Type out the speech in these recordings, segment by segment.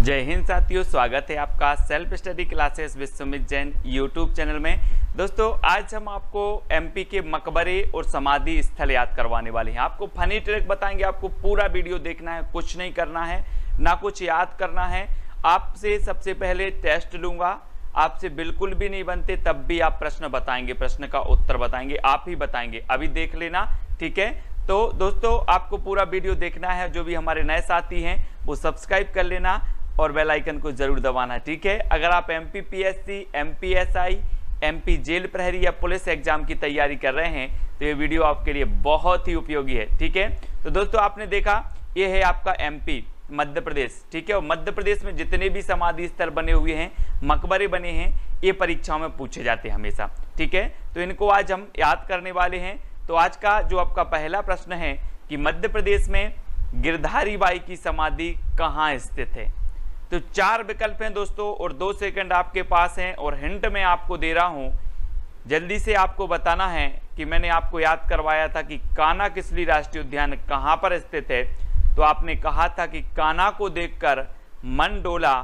जय हिंद साथियों, स्वागत है आपका self study classes with Sumit Jain YouTube channel में। दोस्तों आज हम आपको एमपी के मकबरे और समाधि स्थल याद करवाने वाले हैं। आपको फनी ट्रिक बताएंगे, आपको पूरा वीडियो देखना है, कुछ नहीं करना है, ना कुछ याद करना है। आपसे सबसे पहले टेस्ट लूंगा, आपसे बिल्कुल भी नहीं बनते तब भी आप प्रश्न बताएंगे, प्रश्न का उत्तर बताएंगे, आप ही बताएंगे। अभी देख लेना, ठीक है। तो दोस्तों आपको पूरा वीडियो देखना है। जो भी हमारे नए साथी हैं वो सब्सक्राइब कर लेना और बेल आइकन को जरूर दबाना, ठीक है। अगर आप MP PSC, MP SI, MP jail प्रहरी या पुलिस एग्जाम की तैयारी कर रहे हैं तो ये वीडियो आपके लिए बहुत ही उपयोगी है, ठीक है। तो दोस्तों आपने देखा ये है आपका एमपी मध्य प्रदेश, ठीक है। और मध्य प्रदेश में जितने भी समाधि स्थल बने हुए हैं, मकबरे बने हैं, ये परीक्षाओं में पूछे जाते हैं हमेशा, ठीक है। तो इनको आज हम याद करने वाले हैं। तो आज का जो आपका पहला प्रश्न है कि मध्य प्रदेश में गिरधारी बाई की समाधि कहाँ स्थित है। तो 4 विकल्प हैं दोस्तों और 2 सेकंड आपके पास हैं और हिंट मैं आपको दे रहा हूं। जल्दी से आपको बताना है कि मैंने आपको याद करवाया था कि कान्हा किसली राष्ट्रीय उद्यान कहां पर स्थित है। तो आपने कहा था कि कान्हा को देखकर मन डोला,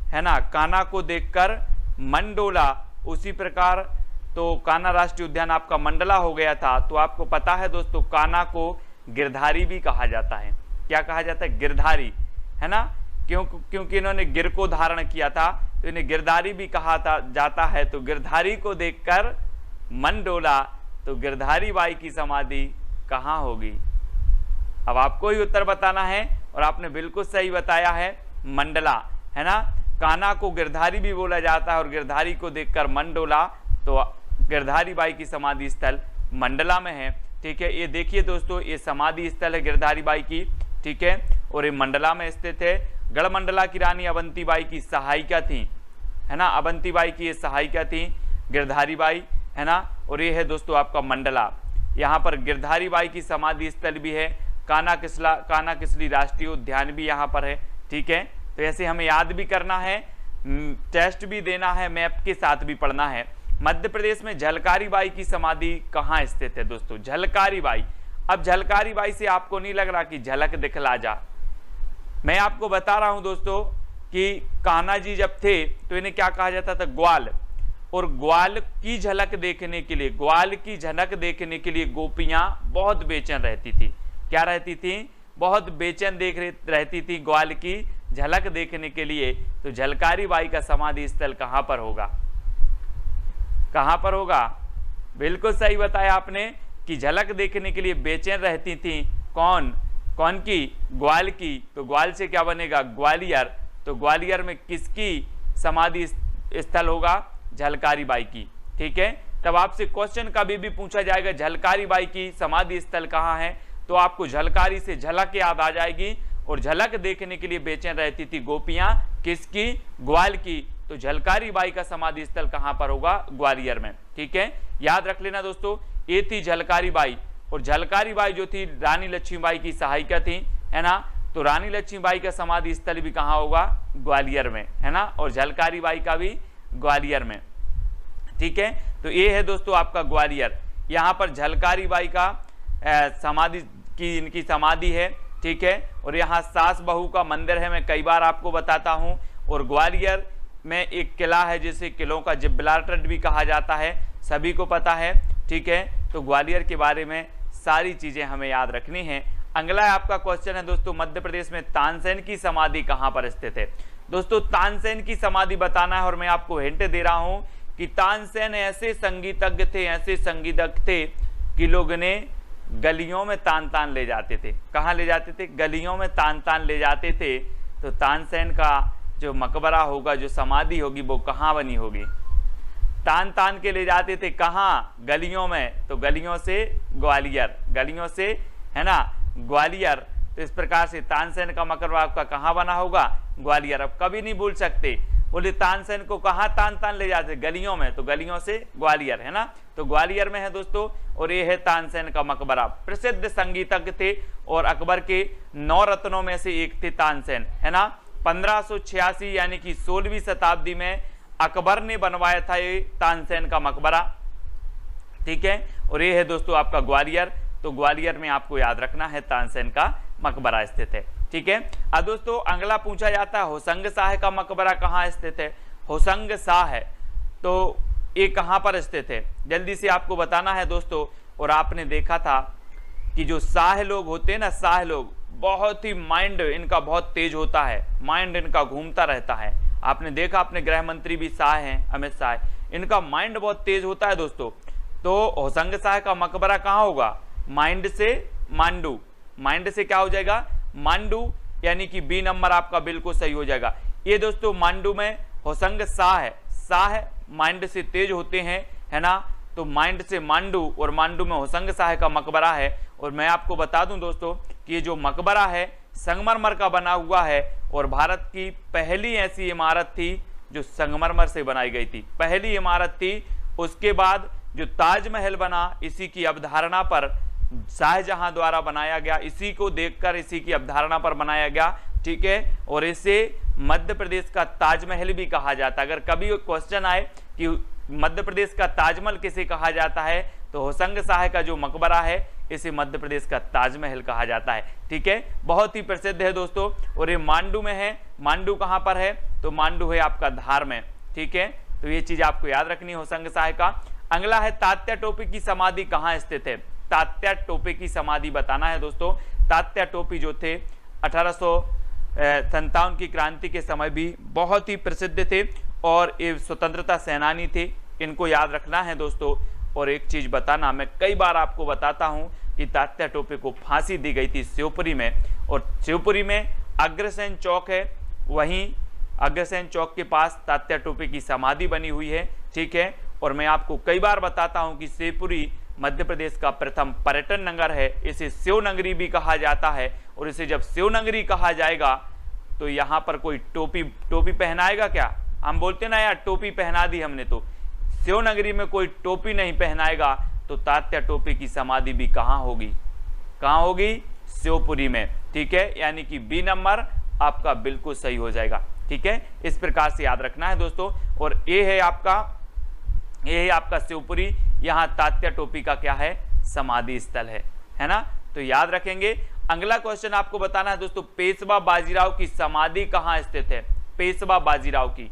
है ना, कान्हा को देखकर मन डोला। उसी प्रकार तो कान्हा राष्ट्रीय उद्यान आपका मंडला हो गया था। तो आपको पता है दोस्तों कान्हा को गिरधारी भी कहा जाता है। क्या कहा जाता है? गिरधारी, है ना। क्योंकि इन्होंने गिर को धारण किया था तो इन्हें गिरधारी भी कहा जाता है। तो गिरधारी को देखकर मन डोला, तो गिरधारी बाई की समाधि कहाँ होगी? अब आपको ही उत्तर बताना है और आपने बिल्कुल सही बताया है, मंडला, है ना। कान्हा को गिरधारी भी बोला जाता है और गिरधारी को देखकर मन डोला, तो गिरधारी बाई की समाधि स्थल मंडला में है, ठीक है। ये देखिए दोस्तों, ये समाधि स्थल है गिरधारी बाई की, ठीक है, और ये मंडला में स्थित है। गढ़मंडला की रानी अवंती बाई की सहायिका थी, है ना। अवंती बाई की ये सहायिका थी गिरधारी बाई, है ना। और ये है दोस्तों आपका मंडला। यहाँ पर गिरधारी बाई की समाधि स्थल भी है। कान्हा किसली राष्ट्रीय उद्यान भी यहाँ पर है, ठीक है। तो ऐसे हमें याद भी करना है, टेस्ट भी देना है, मैप के साथ भी पढ़ना है। मध्य प्रदेश में झलकारी बाई की समाधि कहाँ स्थित है दोस्तों? झलकारी बाई। अब झलकारी बाई से आपको नहीं लग रहा कि झलक दिखला जा। मैं आपको बता रहा हूं दोस्तों कि कान्हा जी जब थे तो इन्हें क्या कहा जाता था? ग्वाल। और ग्वाल की झलक देखने के लिए, ग्वाल की झलक देखने के लिए गोपियां बहुत बेचैन रहती थी। क्या रहती थी? बहुत बेचैन रहती थी ग्वाल की झलक देखने के लिए। तो झलकारी बाई का समाधि स्थल कहां पर होगा? कहां पर होगा? बिल्कुल सही बताया आपने कि झलक देखने के लिए बेचैन रहती थी। कौन की? ग्वाल की। तो ग्वाल से क्या बनेगा? ग्वालियर। तो ग्वालियर में किसकी समाधि स्थल होगा? झलकारी बाई की, ठीक है। तब आपसे क्वेश्चन कभी भी पूछा जाएगा झलकारी बाई की समाधि स्थल कहाँ है, तो आपको झलकारी से झलक याद आ जाएगी। और झलक देखने के लिए बेचैन रहती थी गोपियां, किसकी? ग्वाल की। तो झलकारी बाई का समाधि स्थल कहां पर होगा? ग्वालियर में, ठीक है। याद रख लेना दोस्तों, ये थी झलकारी बाई। और झलकारी बाई जो थी रानी लक्ष्मीबाई की सहायिका थी, है ना। तो रानी लक्ष्मीबाई का समाधि स्थल भी कहाँ होगा? ग्वालियर में, है ना। और झलकारी बाई का भी ग्वालियर में, ठीक है। तो ये है दोस्तों आपका ग्वालियर। यहाँ पर झलकारी बाई का समाधि की इनकी समाधि है, ठीक है। और यहाँ सास बहू का मंदिर है, मैं कई बार आपको बताता हूँ। और ग्वालियर में एक किला है जिसे किलों का जिब्राल्टर भी कहा जाता है, सभी को पता है, ठीक है। तो ग्वालियर के बारे में सारी चीजें हमें याद रखनी है। अगला आपका क्वेश्चन है दोस्तों, मध्य प्रदेश में तानसेन की समाधि कहां पर स्थित है? दोस्तों तानसेन की समाधि बताना है और मैं आपको हिंट दे रहा हूं कि तानसेन ऐसे संगीतज्ञ थे कि लोग ने गलियों में तान ले जाते थे। कहां ले जाते थे? गलियों में तान ले जाते थे। तो तानसेन का जो मकबरा होगा, जो समाधि होगी, वो कहां बनी होगी? तान के ले जाते थे कहाँ? गलियों में। तो गलियों से ग्वालियर, गलियों से, है ना, ग्वालियर। तो इस प्रकार से तानसेन का मकबरा आपका कहाँ बना होगा? ग्वालियर। अब कभी नहीं भूल सकते, बोले तानसेन को कहाँ तान ले जाते? गलियों में। तो गलियों से ग्वालियर, है ना। तो ग्वालियर में है दोस्तों। और ये है तानसेन का मकबरा। प्रसिद्ध संगीतज्ञ थे और अकबर के 9 रत्नों में से एक थे तानसेन, है ना। 1586 यानी कि 16वीं शताब्दी में अकबर ने बनवाया था ये तानसेन का मकबरा, ठीक है। और ये है दोस्तों आपका ग्वालियर। तो ग्वालियर में आपको याद रखना है तानसेन का मकबरा स्थित है। ठीक है। अब दोस्तों अगला पूछा जाता है होशंग शाह का मकबरा कहाँ स्थित है। होशंग शाह तो ये कहाँ पर स्थित है, जल्दी से आपको बताना है दोस्तों। और आपने देखा था कि जो शाह लोग होते हैं ना, शाह लोग बहुत ही माइंड इनका बहुत तेज होता है, माइंड इनका घूमता रहता है। आपने देखा अपने गृह मंत्री भी शाह हैं, अमित शाह, इनका माइंड बहुत तेज होता है दोस्तों। तो होशंग शाह का मकबरा कहाँ होगा, माइंड से मांडू, माइंड से क्या हो जाएगा मांडू, यानी कि बी नंबर आपका बिल्कुल सही हो जाएगा। ये दोस्तों मांडू में होशंग शाह है, शाह माइंड से तेज होते हैं, है ना। तो माइंड से मांडू और मांडू में होशंग शाह का मकबरा है। और मैं आपको बता दूं दोस्तों कि ये जो मकबरा है संगमरमर का बना हुआ है और भारत की पहली ऐसी इमारत थी जो संगमरमर से बनाई गई थी, पहली इमारत थी। उसके बाद जो ताजमहल बना इसी की अवधारणा पर शाहजहां द्वारा बनाया गया, इसी को देखकर इसी की अवधारणा पर बनाया गया। ठीक है। और इसे मध्य प्रदेश का ताजमहल भी कहा जाता है। अगर कभी क्वेश्चन आए कि मध्य प्रदेश का ताजमहल किसे कहा जाता है, तो होशंग शाह का जो मकबरा है इसे मध्य प्रदेश का ताजमहल कहा जाता है। ठीक है। बहुत ही प्रसिद्ध है दोस्तों। और ये मांडू में है। मांडू कहाँ पर है, तो मांडू है आपका धार में। ठीक है। तो ये चीज आपको याद रखनी है होशंग शाह का। अगला है तात्या टोपे की समाधि कहाँ स्थित है। तात्या टोपे की समाधि बताना है दोस्तों। तात्या टोपे जो थे 1857 की क्रांति के समय भी बहुत ही प्रसिद्ध थे और ये स्वतंत्रता सेनानी थे, इनको याद रखना है दोस्तों। और एक चीज बताना, मैं कई बार आपको बताता हूं कि तात्या टोपे को फांसी दी गई थी शिवपुरी में, और शिवपुरी में अग्रसेन चौक है, वहीं अग्रसेन चौक के पास तात्या टोपे की समाधि बनी हुई है। ठीक है। और मैं आपको कई बार बताता हूं कि शिवपुरी मध्य प्रदेश का प्रथम पर्यटन नगर है, इसे शिवनगरी भी कहा जाता है। और इसे जब शिवनगरी कहा जाएगा तो यहाँ पर कोई टोपी पहनाएगा क्या, हम बोलते ना यार टोपी पहना दी हमने, तो शिवनगरी में कोई टोपी नहीं पहनाएगा। तो तात्या टोपे की समाधि भी कहाँ होगी, कहाँ होगी, शिवपुरी में। ठीक है। यानी कि बी नंबर आपका बिल्कुल सही हो जाएगा। ठीक है। इस प्रकार से याद रखना है दोस्तों। और ये है आपका शिवपुरी, यहाँ तात्या टोपे का क्या है, समाधि स्थल है ना। तो याद रखेंगे। अगला क्वेश्चन आपको बताना है दोस्तों, पेशवा बाजीराव की समाधि कहाँ स्थित है। पेशवा बाजीराव की,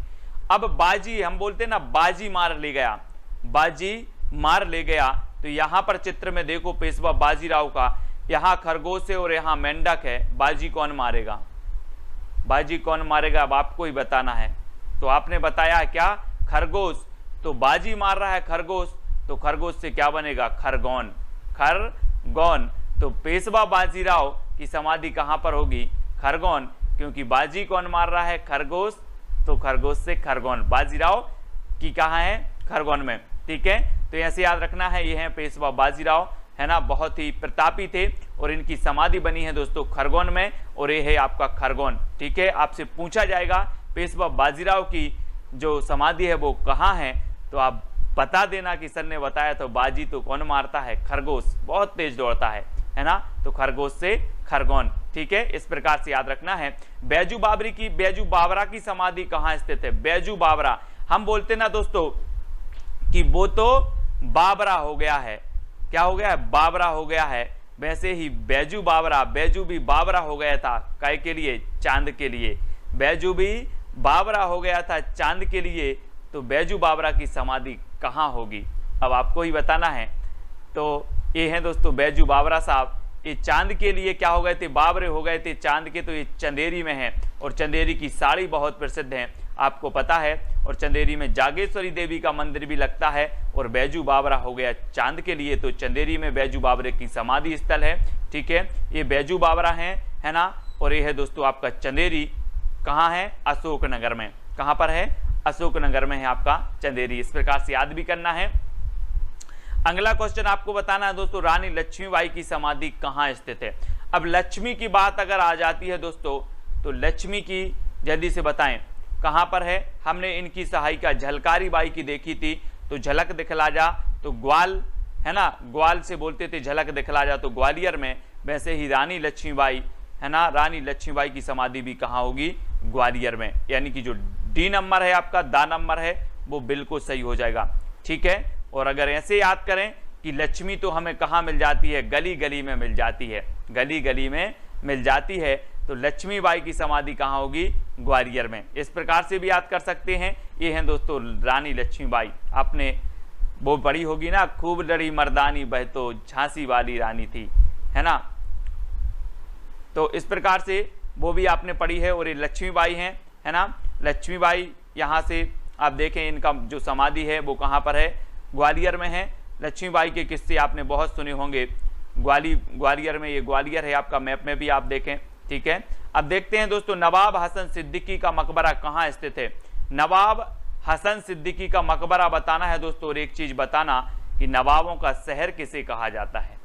अब बाजी हम बोलते हैं ना, बाजी मार ले गया, बाजी मार ले गया। तो यहां पर चित्र में देखो पेशवा बाजीराव का, यहां खरगोश है और यहां मेंढक है, बाजी कौन मारेगा, बाजी कौन मारेगा, अब आपको ही बताना है। तो आपने बताया क्या, खरगोश, तो बाजी मार रहा है खरगोश, तो खरगोश से क्या बनेगा, खरगोन, खरगोन। तो पेशवा बाजीराव की समाधि कहां पर होगी, खरगोन, क्योंकि बाजी कौन मार रहा है, खरगोश, तो खरगोश से खरगोन, बाजीराव की कहाँ है, खरगोन में। ठीक है। तो ऐसे याद रखना है, ये है पेशवा बाजीराव, है ना, बहुत ही प्रतापी थे और इनकी समाधि बनी है दोस्तों खरगोन में, और ये है आपका खरगोन। ठीक है। आपसे पूछा जाएगा पेशवा बाजीराव की जो समाधि है वो कहाँ है, तो आप बता देना कि सर ने बताया। तो बाजी तो कौन मारता है, खरगोश, बहुत तेज दौड़ता है ना, तो खरगोश से खरगोन। ठीक है। इस प्रकार से याद रखना है। बैजू बावरा की समाधि कहाँ स्थित है। बैजू बावरा, हम बोलते ना दोस्तों कि वो तो बाबरा हो गया है, क्या हो गया है, बाबरा हो गया है। वैसे ही बैजू बावरा, बैजू भी बाबरा हो गया था, काय के लिए, चांद के लिए, बैजू भी बाबरा हो गया था चांद के लिए। तो बैजू बावरा की समाधि कहाँ होगी, अब आपको ही बताना है। तो ये है दोस्तों बैजू बावरा साहब, ये चांद के लिए क्या हो गए थे, बाबरे हो गए थे चांद के, तो ये चंदेरी में है। और चंदेरी की साड़ी बहुत प्रसिद्ध है, आपको पता है। और चंदेरी में जागेश्वरी देवी का मंदिर भी लगता है। और बैजू बावरा हो गया चांद के लिए, तो चंदेरी में बैजू बावरे की समाधि स्थल है। ठीक है। ये बैजू बावरा है ना। और ये है दोस्तों आपका चंदेरी, कहाँ है, अशोकनगर में। कहाँ पर है, अशोकनगर में है आपका चंदेरी। इस प्रकार से याद भी करना है। अगला क्वेश्चन आपको बताना है दोस्तों, रानी लक्ष्मीबाई की समाधि कहाँ स्थित है। अब लक्ष्मी की बात अगर आ जाती है दोस्तों, तो लक्ष्मी की जल्दी से बताएं कहाँ पर है। हमने इनकी सहायिका झलकारी बाई की देखी थी, तो झलक दिखला जा, तो ग्वाल है ना, ग्वाल से बोलते थे झलक दिखला जा, तो ग्वालियर में। वैसे ही रानी लक्ष्मीबाई है ना, रानी लक्ष्मीबाई की समाधि भी कहाँ होगी, ग्वालियर में। यानी कि जो डी नंबर है आपका, दा नंबर है, वो बिल्कुल सही हो जाएगा। ठीक है। और अगर ऐसे याद करें कि लक्ष्मी तो हमें कहाँ मिल जाती है, गली गली में मिल जाती है, गली गली में मिल जाती है तो लक्ष्मीबाई की समाधि कहाँ होगी? ग्वालियर में। इस प्रकार से भी याद कर सकते हैं। ये हैं दोस्तों रानी लक्ष्मीबाई। आपने वो पढ़ी होगी ना, खूब लड़ी मर्दानी बह तो झांसी वाली रानी थी, है ना। तो इस प्रकार से वो भी आपने पढ़ी है। और ये लक्ष्मीबाई हैं, है ना। लक्ष्मीबाई यहाँ से आप देखें इनका जो समाधि है वो कहाँ पर है? ग्वालियर में है। लक्ष्मीबाई के किस्से आपने बहुत सुने होंगे। ग्वालियर में, ये ग्वालियर है आपका मैप में भी आप देखें, ठीक है। अब देखते हैं दोस्तों नवाब हसन सिद्दीकी का मकबरा कहाँ स्थित है? नवाब हसन सिद्दीकी का मकबरा बताना है दोस्तों। और एक चीज बताना कि नवाबों का शहर किसे कहा जाता है।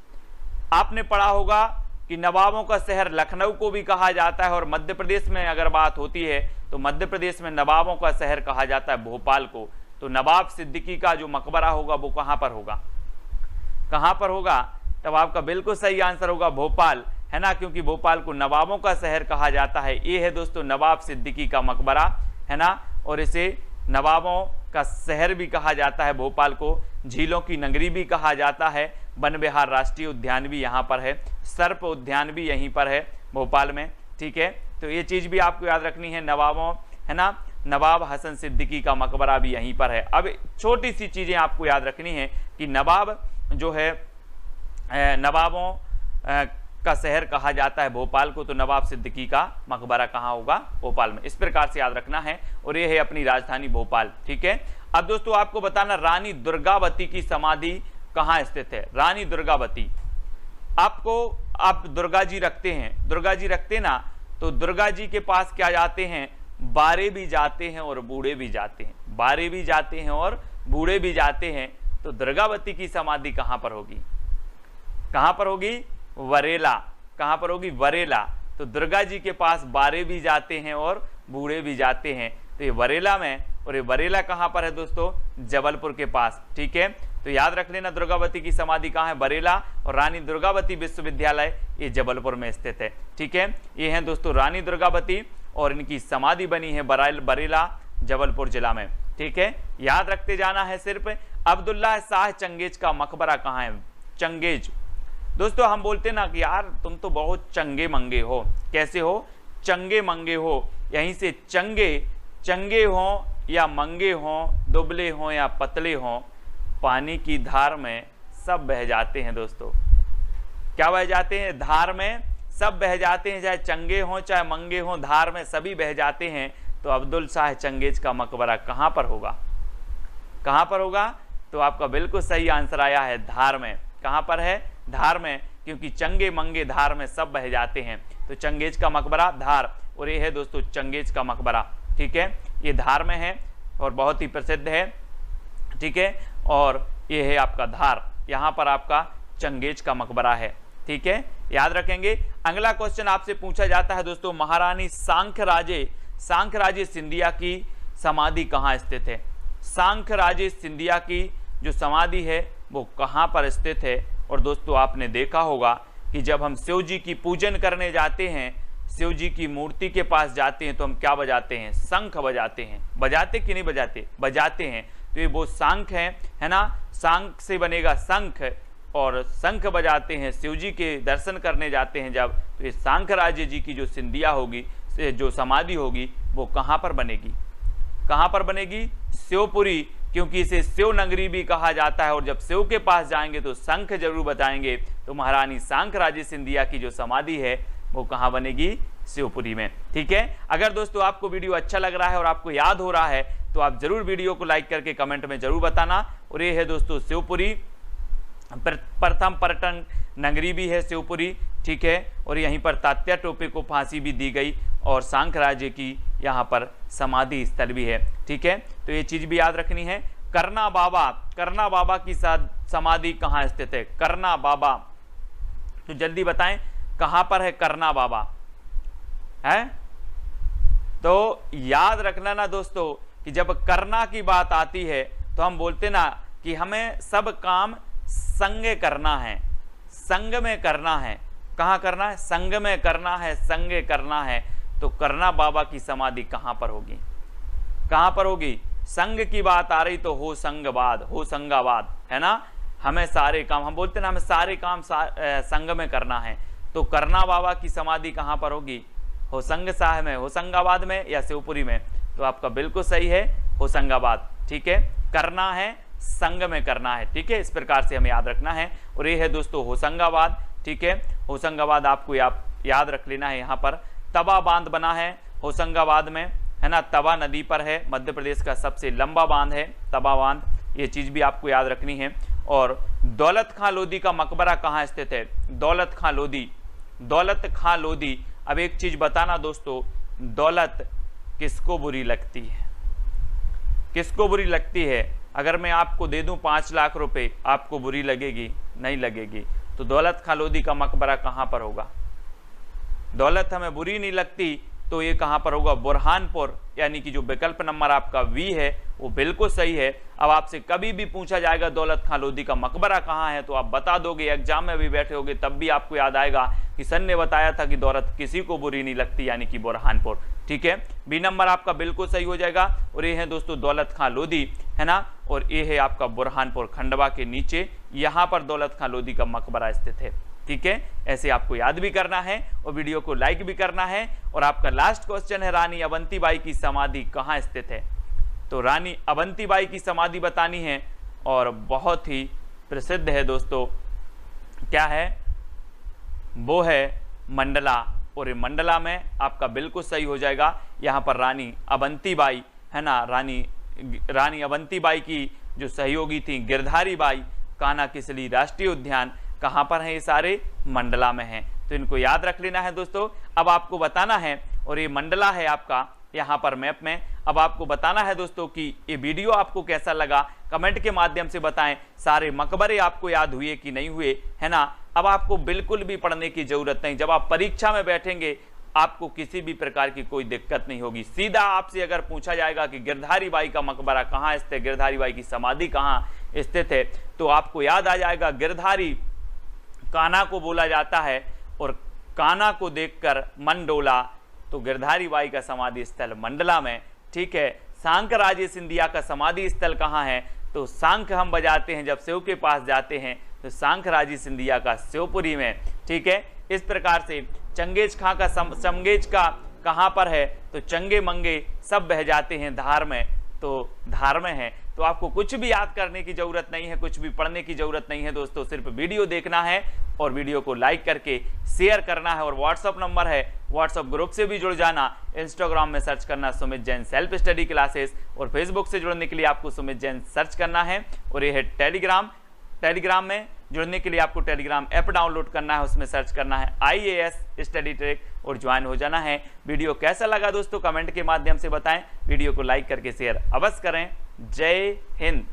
आपने पढ़ा होगा कि नवाबों का शहर लखनऊ को भी कहा जाता है। और मध्य प्रदेश में अगर बात होती है तो मध्य प्रदेश में नवाबों का शहर कहा जाता है भोपाल को। तो नवाब सिद्दीकी का जो मकबरा होगा वो कहाँ पर होगा? कहाँ पर होगा? तब आपका बिल्कुल सही आंसर होगा भोपाल, है ना, क्योंकि भोपाल को नवाबों का शहर कहा जाता है। ये है दोस्तों नवाब सिद्दीकी का मकबरा, है ना। और इसे नवाबों का शहर भी कहा जाता है भोपाल को। झीलों की नगरी भी कहा जाता है। वन विहार राष्ट्रीय उद्यान भी यहाँ पर है। सर्प उद्यान भी यहीं पर है भोपाल में, ठीक है। तो ये चीज़ भी आपको याद रखनी है। नवाबों, है ना, नवाब हसन सिद्दीकी का मकबरा भी यहीं पर है। अब छोटी सी चीज़ें आपको याद रखनी है कि नवाब जो है नवाबों का शहर कहा जाता है भोपाल को, तो नवाब सिद्दीकी का मकबरा कहाँ होगा? भोपाल में। इस प्रकार से याद रखना है। और ये है अपनी राजधानी भोपाल, ठीक है। अब दोस्तों आपको बताना रानी दुर्गावती की समाधि कहाँ स्थित है? रानी दुर्गावती, आपको आप दुर्गा जी रखते हैं, दुर्गा जी रखते ना, तो दुर्गा जी के पास क्या जाते हैं? बारे भी जाते हैं और बूढ़े भी जाते हैं। बारे भी जाते हैं और बूढ़े भी जाते हैं। तो दुर्गावती की समाधि कहाँ पर होगी? कहाँ पर होगी? वरेला। कहाँ पर होगी? वरेला। तो दुर्गा जी के पास बारे भी जाते हैं और बूढ़े भी जाते हैं, तो ये वरेला में। और ये वरेला कहाँ पर है दोस्तों? जबलपुर के पास, ठीक है। तो याद रख लेना दुर्गावती की समाधि कहाँ है? बरेला। और रानी दुर्गावती विश्वविद्यालय ये जबलपुर में स्थित है, ठीक है। ये हैं दोस्तों रानी दुर्गावती और इनकी समाधि बनी है बरेला जबलपुर जिला में, ठीक है। याद रखते जाना है सिर्फ। अब्दुल्ला शाह चंगेज का मकबरा कहाँ है? चंगेज दोस्तों, हम बोलते ना कि यार तुम तो बहुत चंगे मंगे हो। कैसे हो? चंगे मंगे हो। यहीं से चंगे हो या मंगे हो, दुबले हो या पतले हो, पानी की धार में सब बह जाते हैं दोस्तों। क्या बह जाते हैं? धार में सब बह जाते हैं। चाहे चंगे हों चाहे मंगे हों, धार में सभी बह जाते हैं। तो अब्दुल शाह चंगेज का मकबरा कहाँ पर होगा? कहाँ पर होगा? तो आपका बिल्कुल सही आंसर आया है धार में। कहाँ पर है? धार में, क्योंकि चंगे मंगे धार में सब बह जाते हैं। तो चंगेज का मकबरा धार। और ये है दोस्तों चंगेज का मकबरा, ठीक है। ये धार में है और बहुत ही प्रसिद्ध है, ठीक है। और ये है आपका धार, यहाँ पर आपका चंगेज का मकबरा है, ठीक है। याद रखेंगे। अगला क्वेश्चन आपसे पूछा जाता है दोस्तों महारानी सांख्यराजे सिंधिया की समाधि कहाँ स्थित है? सांख्यराजे सिंधिया की जो समाधि है वो कहाँ पर स्थित है? और दोस्तों आपने देखा होगा कि जब हम शिव जी की पूजन करने जाते हैं, शिव जी की मूर्ति के पास जाते हैं, तो हम क्या बजाते हैं? शंख बजाते हैं। बजाते कि नहीं बजाते? बजाते हैं। तो ये वो शंख है ना। शंख से बनेगा शंख, और शंख बजाते हैं। शिव जी के दर्शन करने जाते हैं जब, तो ये सांख्यराजे जी की जो सिंधिया होगी, जो समाधि होगी, वो कहाँ पर बनेगी? कहाँ पर बनेगी? शिवपुरी, क्योंकि इसे शिव नगरी भी कहा जाता है। और जब शिव के पास जाएंगे तो शंख जरूर बताएंगे। तो महारानी सांख्यराजे सिंधिया की जो समाधि है वो कहाँ बनेगी? शिवपुरी में, ठीक है। अगर दोस्तों आपको वीडियो अच्छा लग रहा है और आपको याद हो रहा है तो आप जरूर वीडियो को लाइक करके कमेंट में जरूर बताना। और ये है दोस्तों शिवपुरी, प्रथम पर्यटन नगरी भी है शिवपुरी, ठीक है। और यहीं पर तात्या टोपे को फांसी भी दी गई और सांख्यराजे की यहाँ पर समाधि स्थल भी है, ठीक है। तो ये चीज भी याद रखनी है। करना बाबा की समाधि कहाँ स्थित है? करना बाबा, तो जल्दी बताएं कहाँ पर है करना बाबा? है तो याद रखना ना दोस्तों कि जब करना की बात आती है तो हम बोलते ना कि हमें सब काम संग करना है, संग में करना है। कहाँ करना है? संग में करना है, संग करना है। तो करना बाबा की समाधि कहाँ पर होगी? कहाँ पर होगी? संग की बात आ रही तो हो संगाबाद, है ना। हमें सारे काम, हम बोलते ना हमें सारे काम संग में करना है। तो करना बाबा की समाधि कहाँ पर होगी? होशंगाबाद में, होशंगाबाद में या शिवपुरी में? तो आपका बिल्कुल सही है होशंगाबाद। ठीक है, करना है संग में करना है। ठीक है, इस प्रकार से हमें याद रखना है। और ये है दोस्तों होशंगाबाद। ठीक है, होशंगाबाद आपको याद रख लेना है। यहाँ पर तवा बांध बना है होशंगाबाद में, है ना, तवा नदी पर है, मध्य प्रदेश का सबसे लंबा बांध है तवा बांध, ये चीज भी आपको याद रखनी है। और दौलत खां लोधी का मकबरा कहाँ स्थित है? दौलत खां लोधी, दौलत खां लोधी। अब एक चीज बताना दोस्तों, दौलत किसको बुरी लगती है? किसको बुरी लगती है? अगर मैं आपको दे दूं 5 लाख रुपए, आपको बुरी लगेगी? नहीं लगेगी। तो दौलत खां लोधी का मकबरा कहां पर होगा? दौलत हमें बुरी नहीं लगती तो ये कहां पर होगा? बुरहानपुर, यानी कि जो विकल्प नंबर आपका वी है वो बिल्कुल सही है। अब आपसे कभी भी पूछा जाएगा दौलत खां लोधी का मकबरा कहाँ है, तो आप बता दोगे, एग्जाम में भी बैठे होगे तब भी आपको याद आएगा कि सर ने बताया था कि दौलत किसी को बुरी नहीं लगती, यानी कि बुरहानपुर। ठीक है, बी नंबर आपका बिल्कुल सही हो जाएगा। और ये है दोस्तों दौलत खां लोधी, है ना, और ये है आपका बुरहानपुर, खंडवा के नीचे यहाँ पर दौलत खां लोधी का मकबरा स्थित है। ठीक है, ऐसे आपको याद भी करना है और वीडियो को लाइक भी करना है। और आपका लास्ट क्वेश्चन है, रानी अवंतीबाई की समाधि कहाँ स्थित है? तो रानी अवंतीबाई की समाधि बतानी है और बहुत ही प्रसिद्ध है दोस्तों। क्या है? वो है मंडला। और ये मंडला में आपका बिल्कुल सही हो जाएगा। यहाँ पर रानी अवंतीबाई, है ना, रानी अवंतीबाई की जो सहयोगी थी गिरधारी बाई, कान्हा किसली राष्ट्रीय उद्यान कहाँ पर है? ये सारे मंडला में हैं, तो इनको याद रख लेना है दोस्तों। अब आपको बताना है, और ये मंडला है आपका यहाँ पर मैप में। अब आपको बताना है दोस्तों कि ये वीडियो आपको कैसा लगा, कमेंट के माध्यम से बताएं। सारे मकबरे आपको याद हुए कि नहीं हुए, है ना। अब आपको बिल्कुल भी पढ़ने की जरूरत नहीं, जब आप परीक्षा में बैठेंगे आपको किसी भी प्रकार की कोई दिक्कत नहीं होगी। सीधा आपसे अगर पूछा जाएगा कि गिरधारी बाई का मकबरा कहाँ स्थित है, गिरधारी बाई की समाधि कहाँ स्थित है, तो आपको याद आ जाएगा गिरधारी कान्हा को बोला जाता है, और कान्हा को देखकर मन डोला, तो गिरधारी बाई का समाधि स्थल मंडला में। ठीक है, सांक राजे सिंधिया का समाधि स्थल कहाँ है? तो सांख हम बजाते हैं जब शिव के पास जाते हैं, तो सांख राजे सिंधिया का शिवपुरी में। ठीक है, इस प्रकार से चंगेज खां का चंगेज का कहाँ पर है? तो चंगे मंगे सब बह जाते हैं धार में, तो धार में है। तो आपको कुछ भी याद करने की जरूरत नहीं है, कुछ भी पढ़ने की जरूरत नहीं है दोस्तों, सिर्फ वीडियो देखना है और वीडियो को लाइक करके शेयर करना है। और व्हाट्सअप नंबर है, व्हाट्सअप ग्रुप से भी जुड़ जाना। इंस्टाग्राम में सर्च करना Sumit Jain self study classes, और फेसबुक से जुड़ने के लिए आपको सुमित जैन सर्च करना है। और ये है टेलीग्राम, टेलीग्राम में जुड़ने के लिए आपको टेलीग्राम ऐप डाउनलोड करना है, उसमें सर्च करना है IAS स्टडी ट्रैक और ज्वाइन हो जाना है। वीडियो कैसा लगा दोस्तों कमेंट के माध्यम से बताएं, वीडियो को लाइक करके शेयर अवश्य करें। जय हिंद।